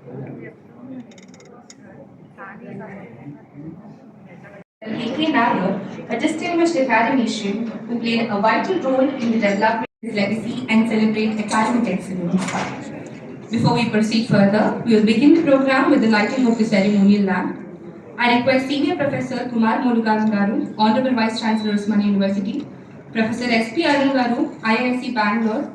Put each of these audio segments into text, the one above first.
Nair, a distinguished academician who played a vital role in the development of his legacy and celebrate academic excellence. Before we proceed further, we will begin the program with the lighting of the ceremonial lamp. I request Senior Professor Kumar Mulugan Garu, Honorable Vice Chancellor Usmania University, Professor S.P. Arun Garu, IISc Bangalore,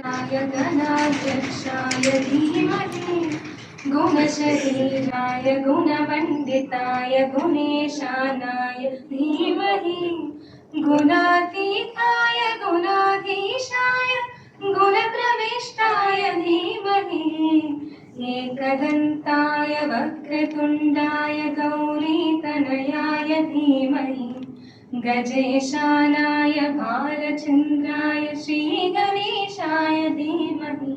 गायगणाध्यक्षाय धीमहि गुणशरीराय गुणवन्दिताय गुणेशानाय धीमहि गुणातीताय गुणाधीशाय गुणप्रविष्टाय धीमहि एकदन्ताय वक्रतुण्डाय गौरीतनयाय धीमहि गजेशानाय भालचन्द्राय श्रीगणेशाय धीमहि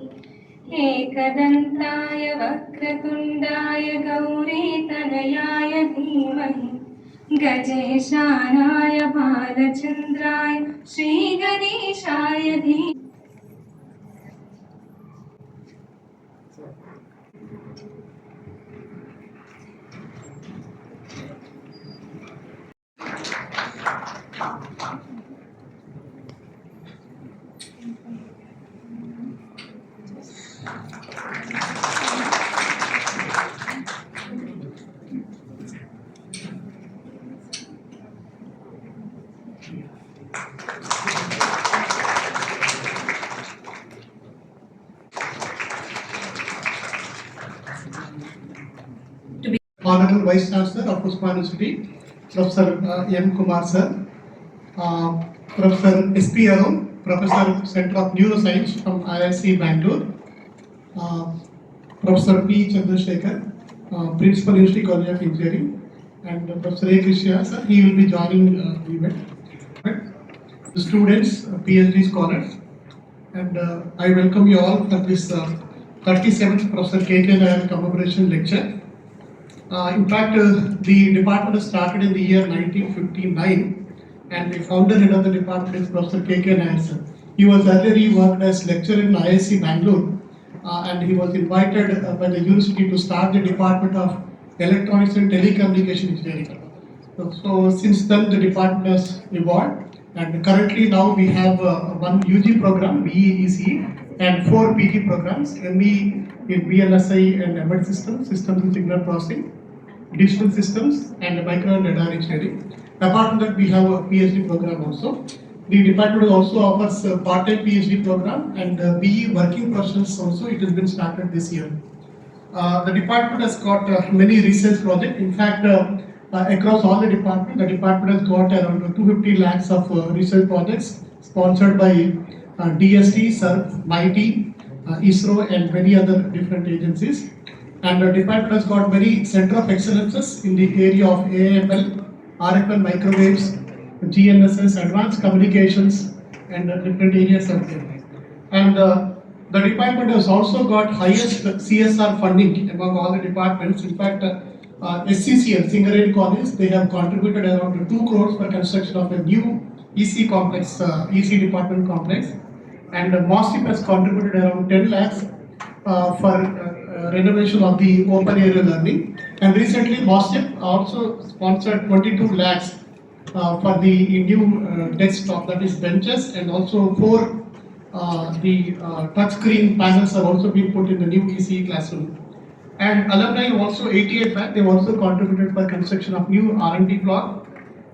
एकदन्ताय वक्रतुण्डाय गौरीतनयाय धीमहि गजेशानाय भालचन्द्राय श्रीगणेशाय धीमहि। Honorable Vice Chancellor of Usmania University, Professor M. Kumar Sir, Professor S.P. Arun, Professor Center of Neuroscience from IISc Bangalore, Professor P. Chandrasekhar, Principal University College of Engineering, and Professor A. Krishna Sir, he will be joining the event. The students, PhD scholars, and I welcome you all for this 37th Professor K.K. Nair Commemoration lecture. In fact, the department started in the year 1959, and the founder head of the department is Professor K.K. Nair sir. He was earlier worked as lecturer in IISc Bangalore, and he was invited by the university to start the department of Electronics and Telecommunication Engineering. So since then the department has evolved, and currently now we have one UG program, BE/ECE, and 4 PG programs, ME in VLSI and embedded systems, systems and signal processing, digital systems, and micro and radar engineering. Apart from that, we have a PhD program also. The department also offers a part-time PhD program and BE working professionals also. It has been started this year. The department has got many research projects. In fact, across all the department has got around 250 lakhs of research projects sponsored by DST, SERF, MIT, ISRO, and many other different agencies. And the department has got many center of excellences in the area of AML, RFL microwaves, GNSS, advanced communications, and different areas of there. And the department has also got highest CSR funding among all the departments. In fact, SCCL, Singareni College, they have contributed around 2 crores for construction of a new EC complex, EC department complex. And MOSIP has contributed around 10 lakhs for renovation of the open area learning. And recently MOSIP also sponsored 22 lakhs for the new desktop, that is benches, and also 4 the touchscreen panels are also being put in the new ECE classroom. And alumni also 88 lakh, they have also contributed for construction of new R&D block.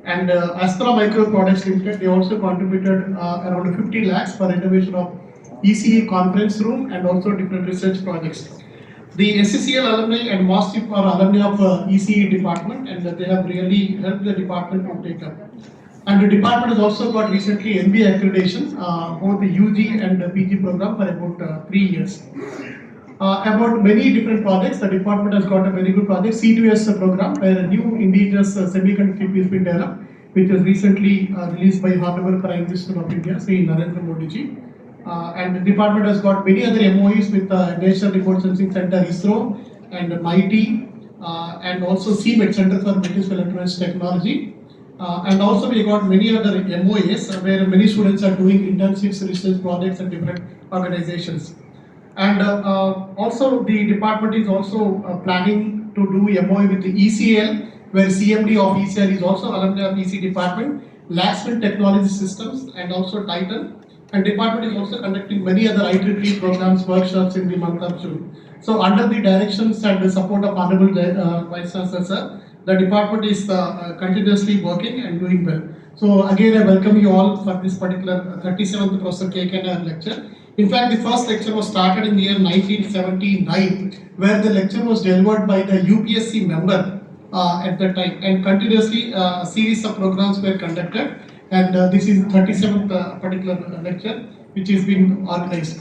And Astra Micro Products Limited, they also contributed around 50 lakhs for renovation of ECE conference room and also different research projects. The SCCL alumni and MOSIP are alumni of ECE department, and they have really helped the department to take up. And the department has also got recently MBA accreditation, both the UG and the PG program for about 3 years. About many different projects, the department has got a very good project, C2S program, where a new indigenous semiconductor chip has been developed, which was recently released by Honorable Prime Minister of India, Sri Narendra Modi ji. And the department has got many other MOEs with National Remote Sensing Center, ISRO, and MIT, and also CMET, Center for Materials Electronics Technology. And also we got many other MOAs where many students are doing internships, research projects at different organizations. And also the department is also planning to do MOA with the ECL, where CMD of ECL is also alumni of EC department, Laxman Technology Systems, and also Titan. And department is also conducting many other IEEE programs, workshops in the month of June. So under the directions and the support of Honorable Vice Chancellor Sir, the department is continuously working and doing well. So again, I welcome you all for this particular 37th Professor K.K. lecture. In fact, the first lecture was started in the year 1979, where the lecture was delivered by the UPSC member at that time, and continuously a series of programs were conducted, and this is 37th particular lecture which is being organized.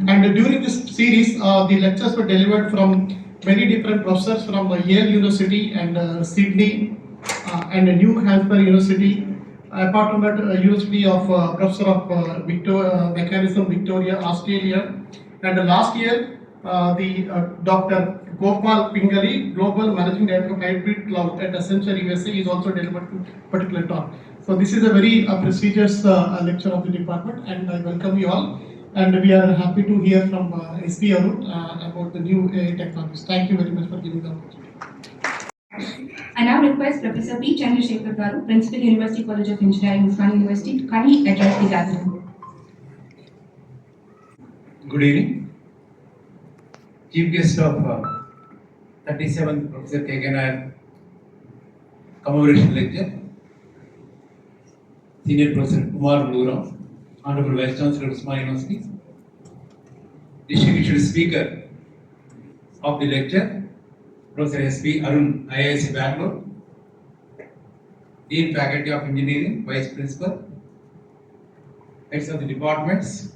And during this series, the lectures were delivered from many different professors from Yale University and Sydney and New Hampshire University. Apart from that, University of Professor of Mechanism, Victoria, Australia, and last year the Dr. Gopal Pingali, Global Managing Director of Hybrid Cloud at Accenture USA, is also delivered a particular talk. So this is a very prestigious lecture of the department, and I welcome you all. And we are happy to hear from SP Arun about the new AI technologies. Thank you very much for giving the opportunity. I now request Professor P. Chandrasekhar Garu, Principal, University College of Engineering, Usmania University, to kindly address the gathering. Good evening. Chief guest of 37th Professor K.K. Nair Commemoration Lecture, Senior Professor Kumar Nura, Honorable Vice Chancellor of Usmania University, Distinguished Speaker of the lecture, Professor S.P. Arun, IISc Bangalore, Dean Faculty of Engineering, Vice Principal, heads of the departments,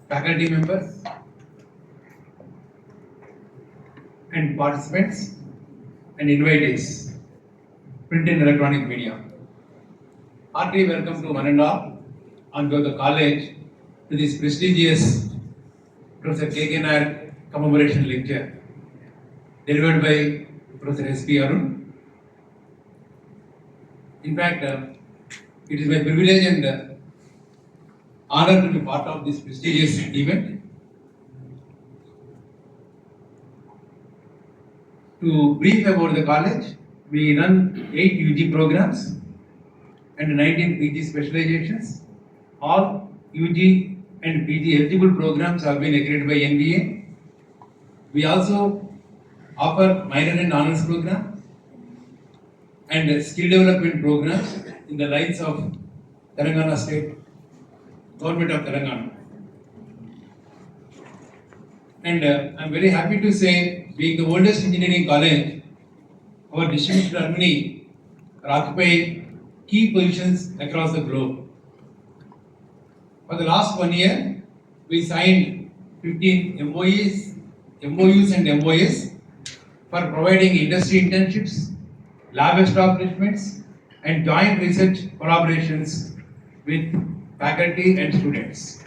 faculty members, and participants and invitees, print and electronic media. Hearty welcome to one and all on to the college to this prestigious Professor K.K. Nair Commemoration Lecture delivered by Professor S.P. Arun. In fact, it is my privilege and honor to be part of this prestigious event. To brief about the college, we run 8 UG programs and 19 PG specializations. All UG and PG eligible programs have been accredited by NBA. We also offer minor and honors program and skill development programs in the lines of Telangana State, Government of Telangana. And I'm very happy to say, being the oldest engineering college, our distinguished alumni are occupying key positions across the globe. For the last 1 year, we signed 15 MOUs and MOAs for providing industry internships, lab establishments, and joint research collaborations with faculty and students.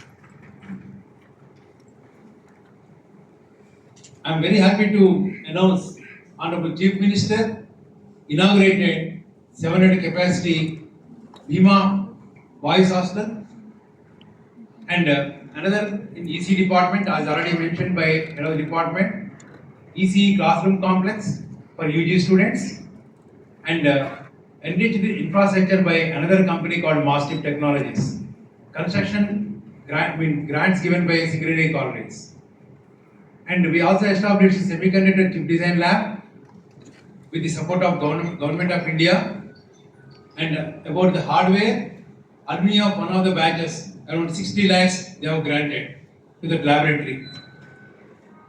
I am very happy to announce Honorable Chief Minister inaugurated 700 capacity Bhima Boys Hostel, and another in EC department, as already mentioned by head of the department, EC classroom complex for UG students, and enriched infrastructure by another company called Dept Technologies. Construction grants given by Singareni colleges. And we also established a semiconductor chip design lab with the support of Government of India. And about the hardware, alumni of one of the batches, around 60 lakhs they have granted to the laboratory.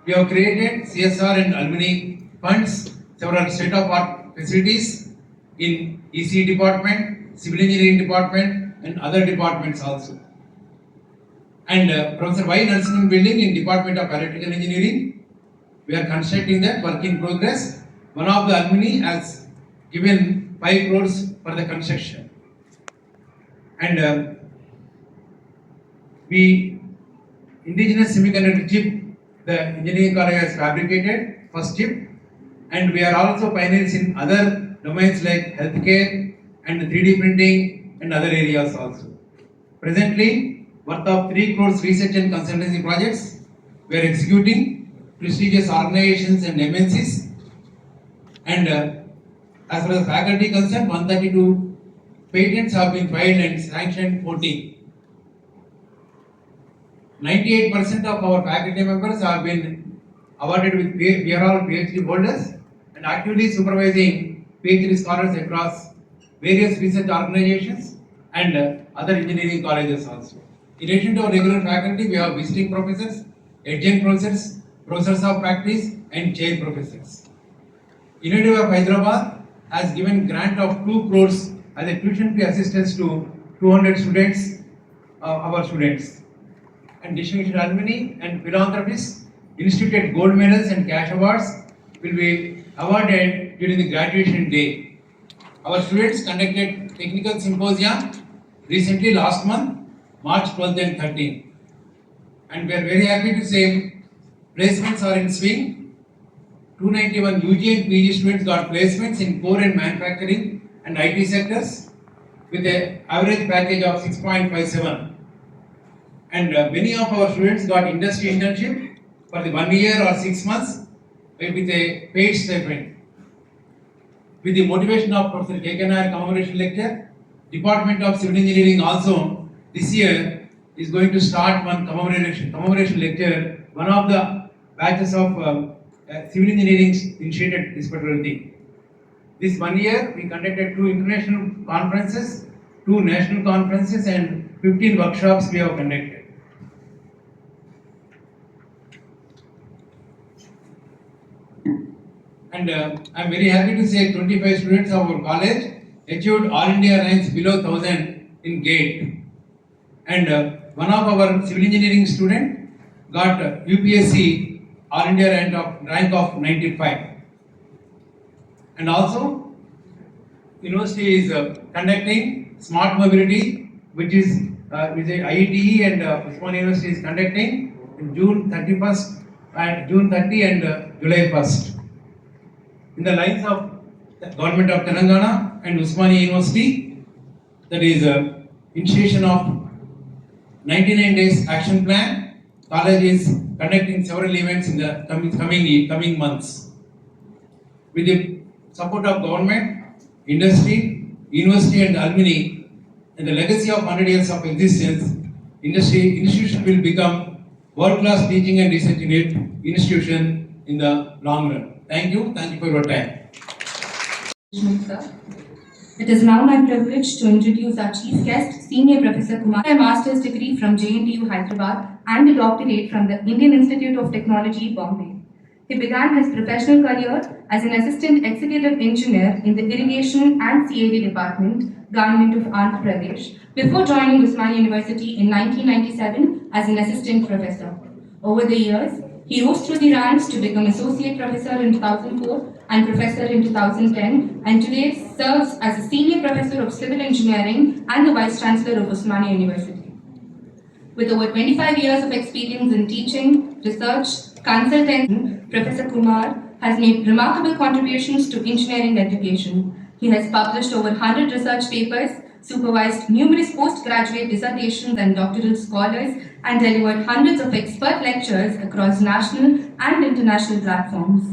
We have created CSR and alumni funds, several state-of-art facilities in EC department, civil engineering department, and other departments also. And Professor Y. Nursing building in Department of Electrical Engineering, we are constructing that, work in progress. One of the alumni has given 5 crores for the construction. And we indigenous semiconductor chip, the engineering college has fabricated first chip, and we are also pioneers in other domains like healthcare and 3D printing and other areas also. Presently, worth of 3 crores research and consultancy projects we are executing prestigious organizations and MNCs, and as far as faculty concerned, 132 patents have been filed and sanctioned 14. 98% of our faculty members have been awarded with we are all PhD holders and actively supervising PhD scholars across various research organizations and other engineering colleges also. In addition to our regular faculty, we have visiting professors, adjunct professors, professors of practice, and chair professors. University of Hyderabad has given grant of 2 crores as a tuition fee assistance to 200 students, our students. And distinguished alumni and philanthropists instituted gold medals and cash awards will be awarded during the graduation day. Our students conducted technical symposium recently last month, March 12th and 13th. And we are very happy to say placements are in swing. 291 UG and PG students got placements in core and manufacturing and IT sectors with an average package of 6.57. And many of our students got industry internship for the 1 year or 6 months with a paid stipend. With the motivation of Professor Nair Commemoration Lecture, Department of Civil Engineering also this year is going to start one commemoration lecture. One of the batches of civil engineering initiated this particular thing. This 1 year we conducted 2 international conferences, 2 national conferences, and 15 workshops we have conducted. And I am very happy to say 25 students of our college achieved All India ranks below 1000 in GATE. And one of our civil engineering student got UPSC All India rank of 95. And also, university is conducting smart mobility, which is IETE and Usmania University is conducting in June 31st and June 30 and July 1st. In the lines of the government of Telangana and Usmania University, that is initiation of 99 days action plan. College is conducting several events in the coming months. With the support of government, industry, university and alumni, and the legacy of 100 years of existence, institution will become world-class teaching and research institution in the long run. Thank you for your time. Sir. It is now my privilege to introduce our chief guest, Senior Professor Kumar, a master's degree from JNTU Hyderabad and a doctorate from the Indian Institute of Technology, Bombay. He began his professional career as an assistant executive engineer in the irrigation and CAD department, Government of Andhra Pradesh, before joining Usmania University in 1997 as an assistant professor. Over the years, he rose through the ranks to become associate professor in 2004 and professor in 2010, and today serves as a senior professor of civil engineering and the vice chancellor of Usmania University. With over 25 years of experience in teaching, research, consulting, Professor Kumar has made remarkable contributions to engineering education. He has published over 100 research papers, supervised numerous postgraduate dissertations and doctoral scholars, and delivered hundreds of expert lectures across national and international platforms.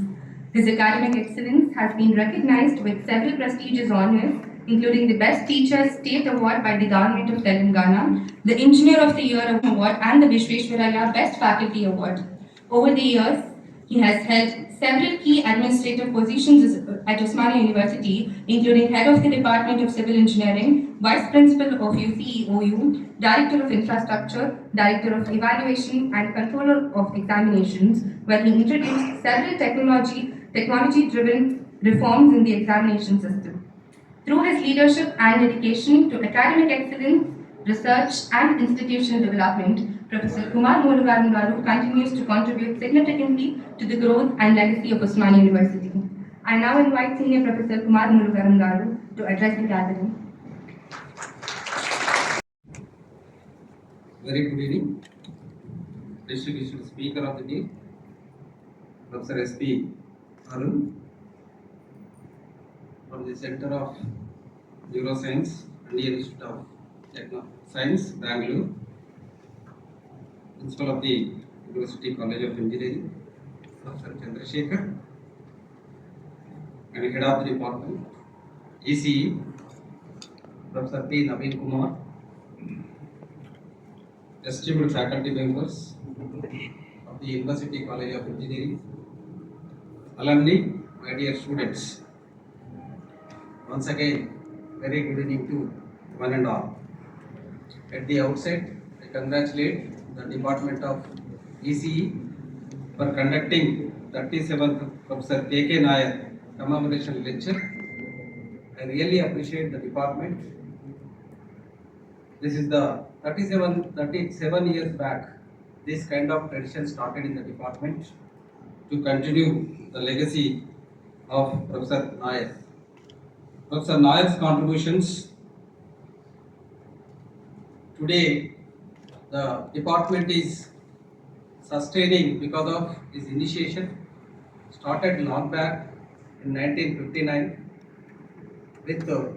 His academic excellence has been recognized with several prestigious honors, including the Best Teacher State Award by the Government of Telangana, the Engineer of the Year Award, and the Vishweshwaraya Best Faculty Award. Over the years, he has held several key administrative positions at Usmania University, including Head of the Department of Civil Engineering, Vice Principal of UCEOU, Director of Infrastructure, Director of Evaluation, and Controller of Examinations, where he introduced several technology-driven reforms in the examination system. Through his leadership and dedication to academic excellence, research, and institutional development, Professor Kumar Mulugaram Garu continues to contribute significantly to the growth and legacy of Usmania University. I now invite Senior Professor Kumar Mulugaram Garu to address the gathering. Very good evening. Distinguished Speaker of the Day, Professor S.P. Arun, from the Center of Neuroscience, Indian Institute of Science, Bangalore, Principal of the University College of Engineering, Professor Chandrasekhar, and Head of the Department, ECE, Professor P. Naveen Kumar, esteemed faculty members of the University College of Engineering, alumni, my dear students. Once again, very good evening to one and all. At the outset, I congratulate the Department of ECE for conducting 37th Professor K.K. Nair Commemoration Lecture. I really appreciate the department. This is the 37 years back. This kind of tradition started in the department to continue the legacy of Professor Nair. Professor Nair's contributions today, the department is sustaining because of his initiation, started long back in 1959 with the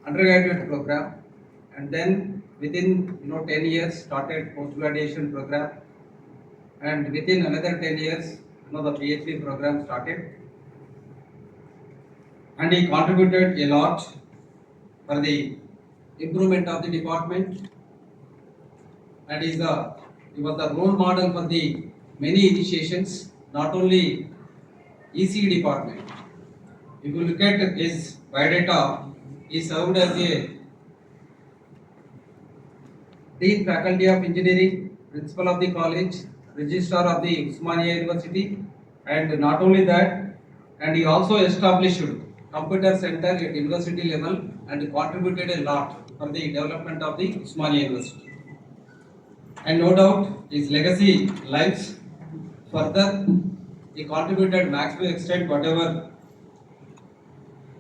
undergraduate program, and then within 10 years started post-graduation program, and within another 10 years the PhD program started, and he contributed a lot for the improvement of the department, and he was the role model for the many initiations, not only ECE department. If you look at his biodata, he served as a Dean Faculty of Engineering, Principal of the College, Registrar of the Usmania University, and not only that, and he also established computer center at university level and contributed a lot for the development of the Usmania University. And no doubt his legacy lives further. He contributed maximum extent whatever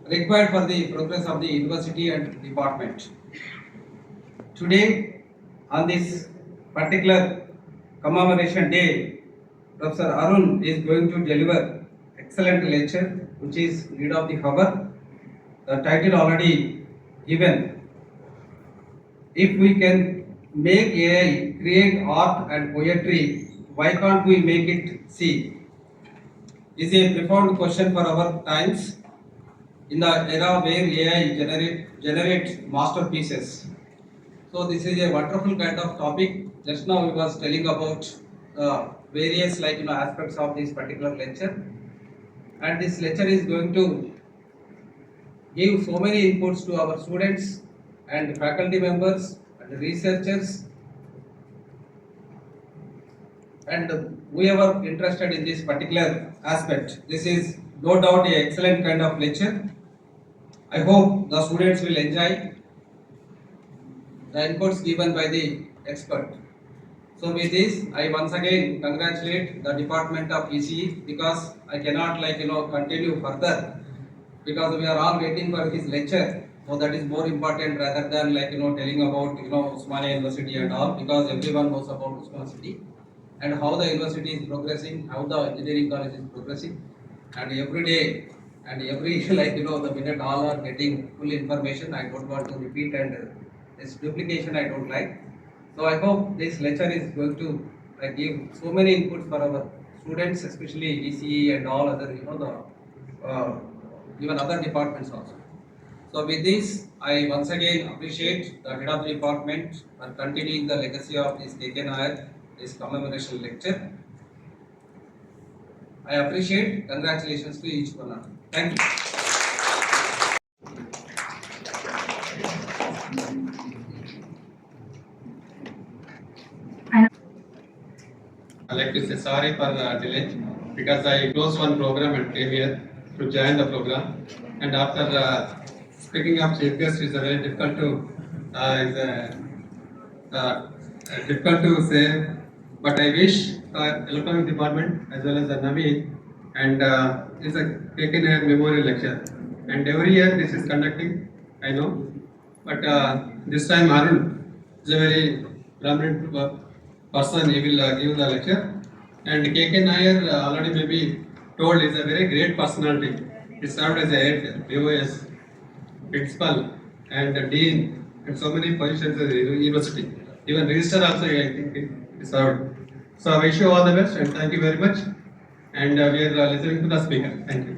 required for the progress of the university and department. Today, on this particular commemoration day, Professor Arun is going to deliver excellent lecture, which is lead of the hour. The title already given. If we can make AI create art and poetry, why can't we make it see? Is a profound question for our times in the era where AI generates masterpieces. So this is a wonderful kind of topic. Just now we was telling about various aspects of this particular lecture, and this lecture is going to give so many inputs to our students and faculty members and researchers and whoever interested in this particular aspect. This is no doubt an excellent kind of lecture. I hope the students will enjoy the inputs given by the expert. So with this, I once again congratulate the Department of ECE because I cannot continue further because we are all waiting for his lecture. So that is more important rather than telling about Usmania University and all, because everyone knows about Usmania University and how the university is progressing, how the engineering college is progressing, and every day and every the minute all are getting full information. I don't want to repeat, and this duplication I don't like. So I hope this lecture is going to give so many inputs for our students, especially ECE and all other even other departments also. So with this, I once again appreciate the head of the department for continuing the legacy of this K.K. Nair, this commemoration lecture. I appreciate. Congratulations to each one. Thank you. I'd like to say sorry for the delay because I closed one program and came here to join the program. And after speaking of chief guest, it's very difficult to say. But I wish electronic department as well as the Naveen and it's a taken a memorial lecture. And every year this is conducting, I know. But this time Arun is a very prominent person, he will give the lecture. And K.K. Nair already maybe told is a very great personality. He served as a head BOS principal and the dean and so many positions in the university. Even register also I think it served. So I wish you all the best and thank you very much. And we are listening to the speaker. Thank you.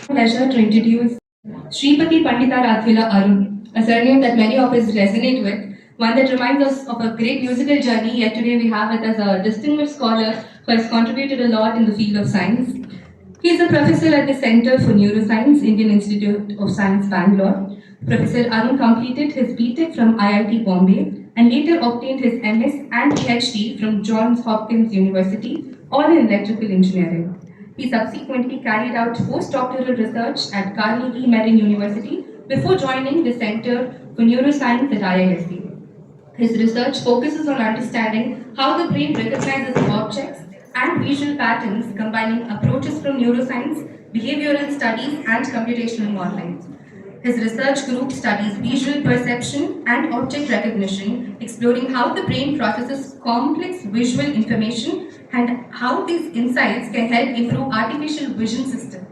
Pleasure to introduce Shripati Pandita Rathila Arun, a surname that many of us resonate with, one that reminds us of a great musical journey. Yet today we have with us a distinguished scholar who has contributed a lot in the field of science. He is a professor at the Center for Neuroscience, Indian Institute of Science, Bangalore. Professor Arun completed his BTech from IIT Bombay and later obtained his MS and PhD from Johns Hopkins University, all in electrical engineering. He subsequently carried out postdoctoral research at Carnegie Mellon University before joining the Center for Neuroscience at IISc. His research focuses on understanding how the brain recognizes objects and visual patterns, combining approaches from neuroscience, behavioral studies, and computational modeling. His research group studies visual perception and object recognition, exploring how the brain processes complex visual information and how these insights can help improve artificial vision systems.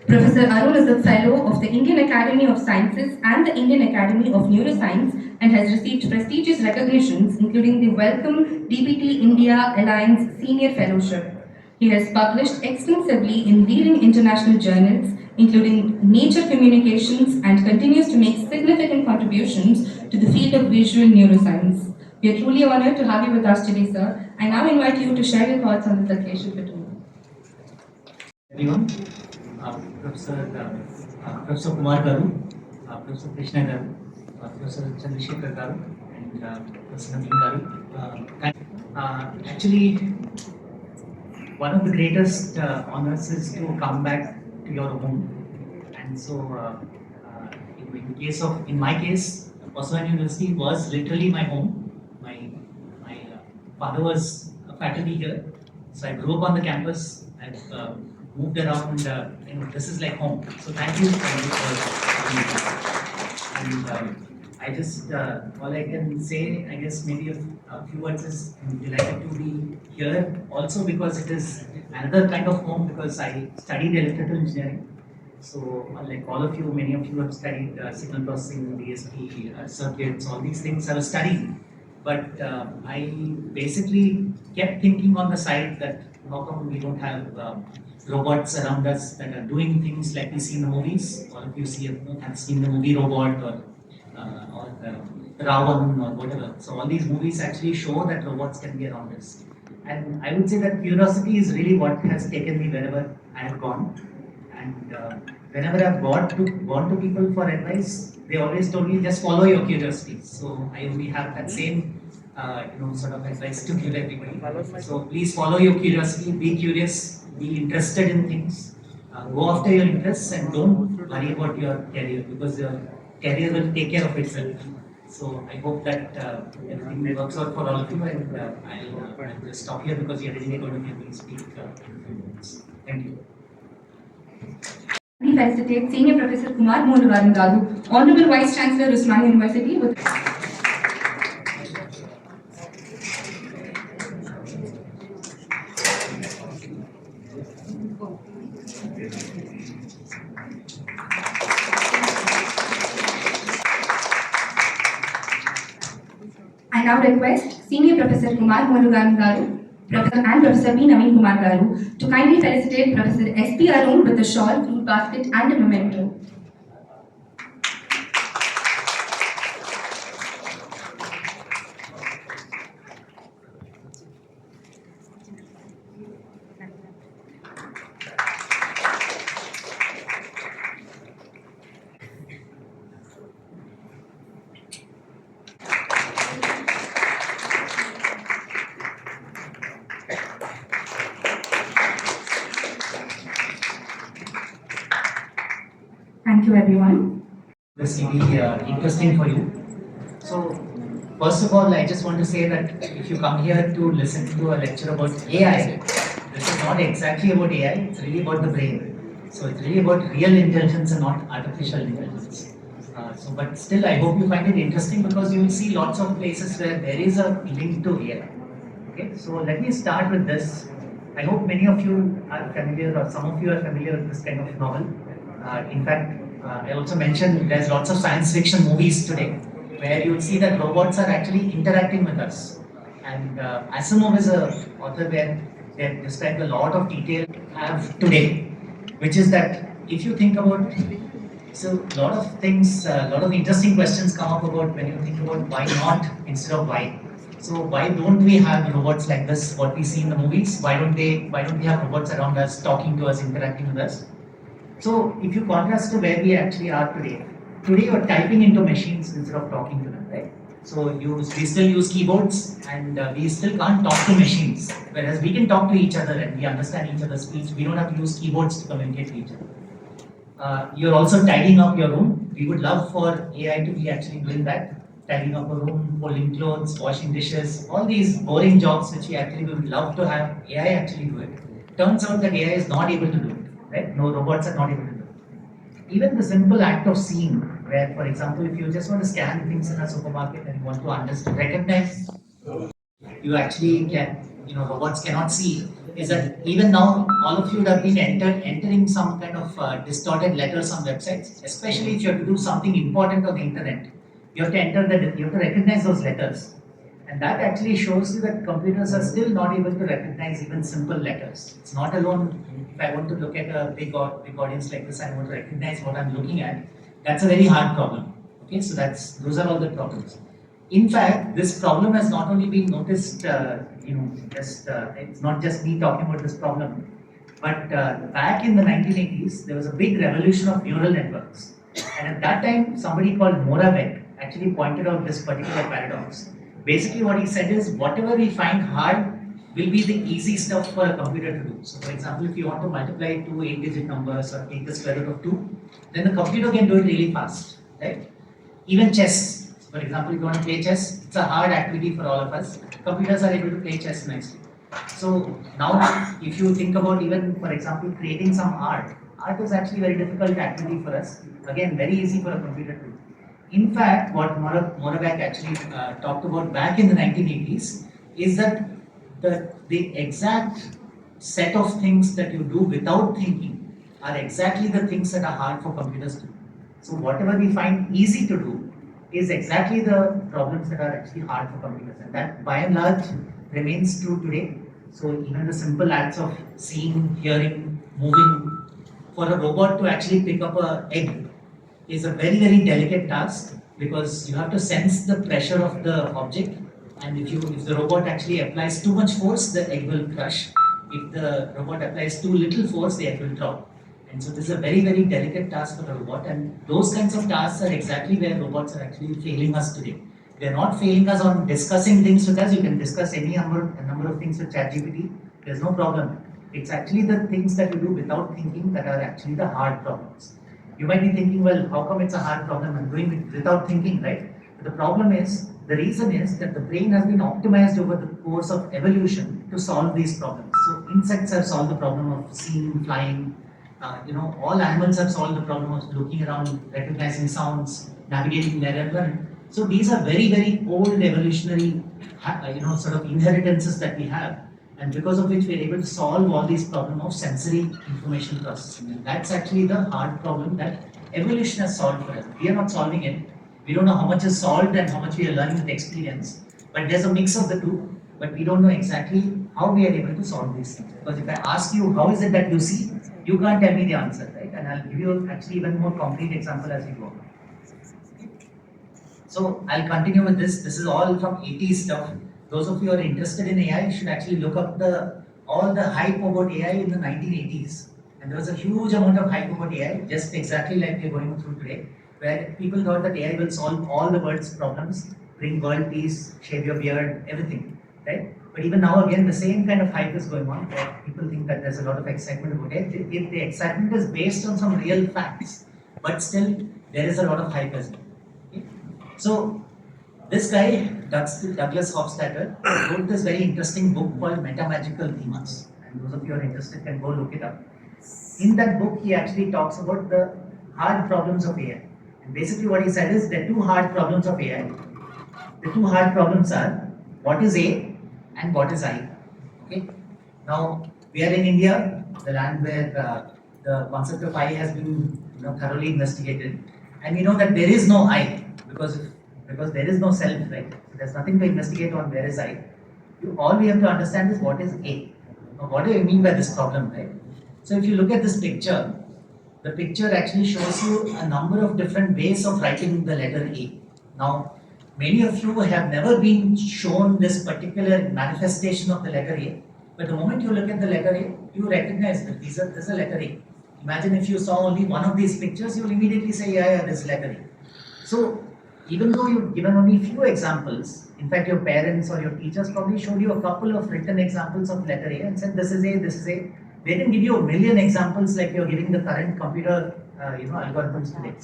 Professor Arun is a fellow of the Indian Academy of Sciences and the Indian Academy of Neuroscience and has received prestigious recognitions including the Welcome DBT India Alliance Senior Fellowship. He has published extensively in leading international journals including Nature Communications and continues to make significant contributions to the field of visual neuroscience. We are truly honored to have you with us today, sir. I now invite you to share your thoughts on this occasion for today. Everyone, Professor Kumar Garu, Professor Krishna Garu, Professor Chandrasekhar Garu, and Professor Naveen Garu. Actually, one of the greatest honors is to come back to your home, and so in my case, Osman University was literally my home. My father was a faculty here, so I grew up on the campus. I've moved around, this is like home. So thank you for being here. And I just, all I can say, I guess maybe a few words is I'm delighted to be here also because it is another kind of home because I studied electrical engineering. So like all of you, many of you have studied signal processing, DSP, circuits, all these things I was studying. But I basically kept thinking on the side that how come we don't have robots around us that are doing things like we see in the movies. All of you have seen the movie Robot or Ravan or whatever. So all these movies actually show that robots can be around us. And I would say that curiosity is really what has taken me wherever I have gone. And whenever I've gone to people for advice, they always told me just follow your curiosity. So I only have that same sort of advice to give everybody. So please follow your curiosity, be curious, be interested in things, go after your interests and don't worry about your career because your career will take care of itself. So I hope that everything works out for all of you and I'll just stop here because you're really going to hear me speak. Thank you. We felicitate Senior Professor Kumar Mohan Garu, Honorable Vice Chancellor, Usmania University. I now request Senior Professor Kumar Mohan Garu, Professor and Professor B. Naveen Kumar Garu to kindly felicitate Professor S.P. Arun with a shawl, fruit basket and a memento. Thank you, everyone. This will be interesting for you. So, first of all, I just want to say that if you come here to listen to a lecture about AI, this is not exactly about AI, it's really about the brain. So, it's really about real intelligence and not artificial intelligence. But still, I hope you find it interesting because you will see lots of places where there is a link to AI. Okay, so let me start with this. I hope many of you are familiar or some of you are familiar with this kind of novel. In fact, I also mentioned there's lots of science fiction movies today where you'll see that robots are actually interacting with us. And Asimov is a author where they have described a lot of detail have today, which is that if you think about, so a lot of things, a lot of interesting questions come up about when you think about why not instead of why. So why don't we have robots like this, what we see in the movies? Why don't we have robots around us, talking to us, interacting with us? So if you contrast to where we actually are today you're typing into machines instead of talking to them, right? So we still use keyboards and we still can't talk to machines. Whereas we can talk to each other and we understand each other's speech. We don't have to use keyboards to communicate to each other. You're also tidying up your room. We would love for AI to be actually doing that. Tidying up a room, folding clothes, washing dishes, all these boring jobs which we actually would love to have AI actually do it. Turns out that AI is not able to do it, right? No, robots are not able to do it. Even the simple act of seeing, where, for example, if you just want to scan things in a supermarket and you want to understand, recognize, you actually can, robots cannot see, is that even now, all of you would have been entering some kind of distorted letters on websites, especially if you have to do something important on the internet. You have to you have to recognize those letters. And that actually shows you that computers are still not able to recognize even simple letters. It's not alone, if I want to look at a big audience like this, I want to recognize what I'm looking at. That's a very hard problem. Okay, so those are all the problems. In fact, this problem has not only been noticed, it's not just me talking about this problem, but back in the 1980s, there was a big revolution of neural networks. And at that time, somebody called Moravec actually pointed out this particular paradox. Basically, what he said is, whatever we find hard will be the easy stuff for a computer to do. So, for example, if you want to multiply two 8-digit numbers or take the square root of 2, then the computer can do it really fast, right? Even chess. For example, if you want to play chess, it's a hard activity for all of us. Computers are able to play chess nicely. So now, if you think about even, for example, creating some art is actually a very difficult activity for us. Again, very easy for a computer to do. In fact, what Moravec actually talked about back in the 1980s is that the exact set of things that you do without thinking are exactly the things that are hard for computers to do. So whatever we find easy to do is exactly the problems that are actually hard for computers, and that by and large remains true today. So even the simple acts of seeing, hearing, moving, for a robot to actually pick up an egg is a very, very delicate task, because you have to sense the pressure of the object, and if the robot actually applies too much force, the egg will crush. If the robot applies too little force, the egg will drop. And so this is a very, very delicate task for the robot, and those kinds of tasks are exactly where robots are actually failing us today. They're not failing us on discussing things with us. You can discuss a number of things with ChatGPT. There's no problem. It's actually the things that you do without thinking that are actually the hard problems. You might be thinking, well, how come it's a hard problem? I'm doing it without thinking, right? But the reason is that the brain has been optimized over the course of evolution to solve these problems. So insects have solved the problem of seeing, flying. All animals have solved the problem of looking around, recognizing sounds, navigating their environment. So these are very, very old evolutionary, sort of inheritances that we have, and because of which we are able to solve all these problems of sensory information processing. And that's actually the hard problem that evolution has solved for us. We are not solving it. We don't know how much is solved and how much we are learning with experience. But there's a mix of the two. But we don't know exactly how we are able to solve these things. Because if I ask you, how is it that you see, you can't tell me the answer, right? And I'll give you actually even more concrete example as we go. So I'll continue with this. This is all from 80s stuff. Those of you who are interested in AI should actually look up all the hype about AI in the 1980s. And there was a huge amount of hype about AI, just exactly like we're going through today, where people thought that AI will solve all the world's problems, bring world peace, shave your beard, everything, right? But even now, again, the same kind of hype is going on, where people think that there's a lot of excitement about it. If the excitement is based on some real facts, but still, there is a lot of hype as well. Okay? So, this guy, Douglas Hofstadter, wrote this very interesting book called Metamagical Themas. And those of you who are interested can go look it up. In that book, he actually talks about the hard problems of AI. And basically what he said is there are two hard problems of AI. The two hard problems are, what is A and what is I? Okay. Now, we are in India, the land where the concept of I has been thoroughly investigated, and we know that there is no I, because there is no self, right? There's nothing to investigate on where is I. All we have to understand is what is A. Now, what do I mean by this problem, right? So if you look at this picture, the picture actually shows you a number of different ways of writing the letter A. Now, many of you have never been shown this particular manifestation of the letter A, but the moment you look at the letter A, you recognize that this is a letter A. Imagine if you saw only one of these pictures, you'll immediately say, yeah, this is letter A. So, even though you've given only few examples, in fact, your parents or your teachers probably showed you a couple of written examples of letter A and said, this is A, this is A. They didn't give you a million examples like you're giving the current computer algorithms today.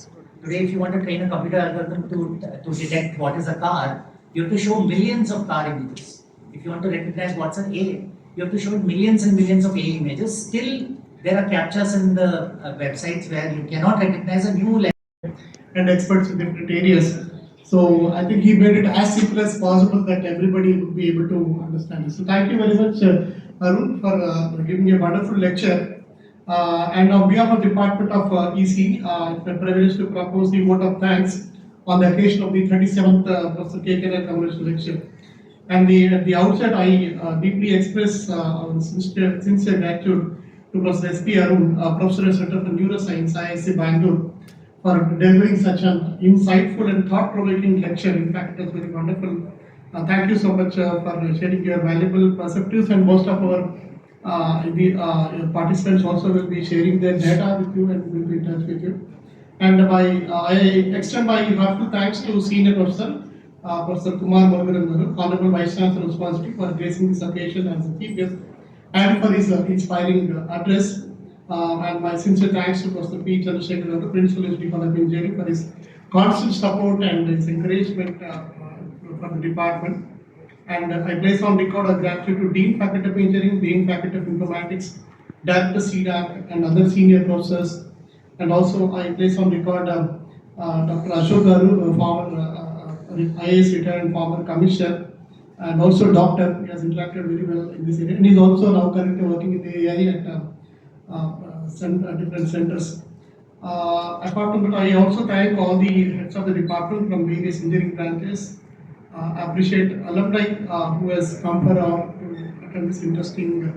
Today, if you want to train a computer algorithm to detect what is a car, you have to show millions of car images. If you want to recognize what's an A, you have to show millions and millions of A images. Still, there are captchas in the websites where you cannot recognize a new letter. And experts in different areas. So I think he made it as simple as possible that everybody would be able to understand it. So thank you very much, Arun, for giving a wonderful lecture. And on behalf of the Department of EC, it's a privilege to propose the vote of thanks on the occasion of the 37th Professor K.K. Commemoration lecture. And at the outset, I deeply express our sincere gratitude to Professor S.P. Arun, Professor and Center for Neuroscience, IISc Bangalore, for delivering such an insightful and thought-provoking lecture. In fact, it was very wonderful. Thank you so much for sharing your valuable perspectives, and most of our participants also will be sharing their data with you and will be in touch with you. And I extend my heartfelt thanks to Senior Professor, Professor Kumar Murugan, Honorable Vice Chancellor Responsibility, for gracing this occasion as a chief guest and for his inspiring address. And my sincere thanks to Professor P. Chandrasekhar, the Principal Institute of Engineering, for his constant support and his encouragement for the department. And I place on record our gratitude to Dean Faculty of Engineering, Dean Faculty of Informatics, Director CDAC, and other senior professors. And also I place on record Dr. Ashok Garu, former IAS retired and former commissioner, and also doctor. He has interacted very well in this area, and he's also now currently working in the AI at different centers. Apart from that, I also thank all the heads of the department from various engineering branches. I appreciate alumni who has come for to attend this interesting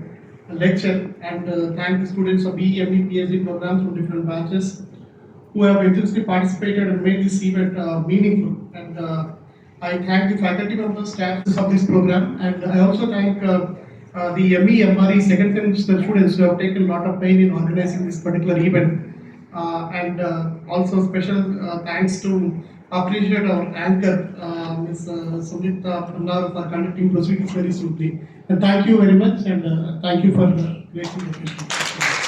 lecture, and thank the students of BE, ME, PhD programs from different branches who have intensely participated and made this event meaningful. And I thank the faculty members, staff of this program, and I also thank the ME, MRE second semester students who have taken a lot of pain in organizing this particular event. And also special thanks to appreciate our anchor, Ms. Sumita Pandar, for conducting proceedings very smoothly. And thank you very much, and thank you for gracing the occasion.